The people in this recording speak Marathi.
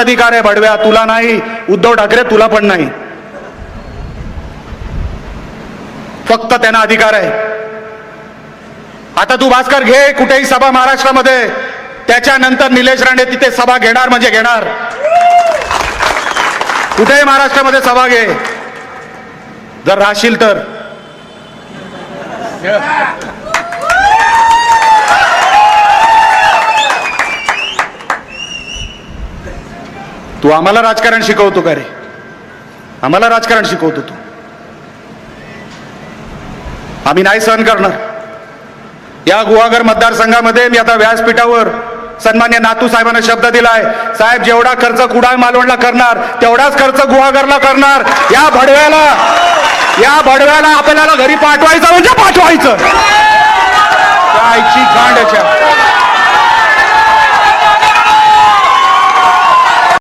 अधिकार आहे भडव्या, तुला नाही. उद्धव ठाकरे तुला पण नाही. फक्त त्यांना अधिकार आहे. आता तू भास्कर घे कुठेही सभा महाराष्ट्रामध्ये, त्याच्यानंतर निलेश राणे तिथे सभा घेणार म्हणजे घेणार. कुठेही महाराष्ट्रामध्ये सभा घे जर राहशील तर. तू आम्हाला राजकारण शिकवतो का रे? आम्हाला राजकारण शिकवतो तू? आम्ही नाही सहन करणार. या गुहागर मतदारसंघामध्ये मी आता व्यासपीठावर सन्मान्य नातू साहेबांना शब्द दिलाय, साहेब जेवढा खर्च कुडाळ मालवणला करणार तेवढाच खर्च गुहागरला करणार. या भडव्याला आपल्याला घरी पाठवायचं म्हणजे पाठवायचं. कायची गांडच्या.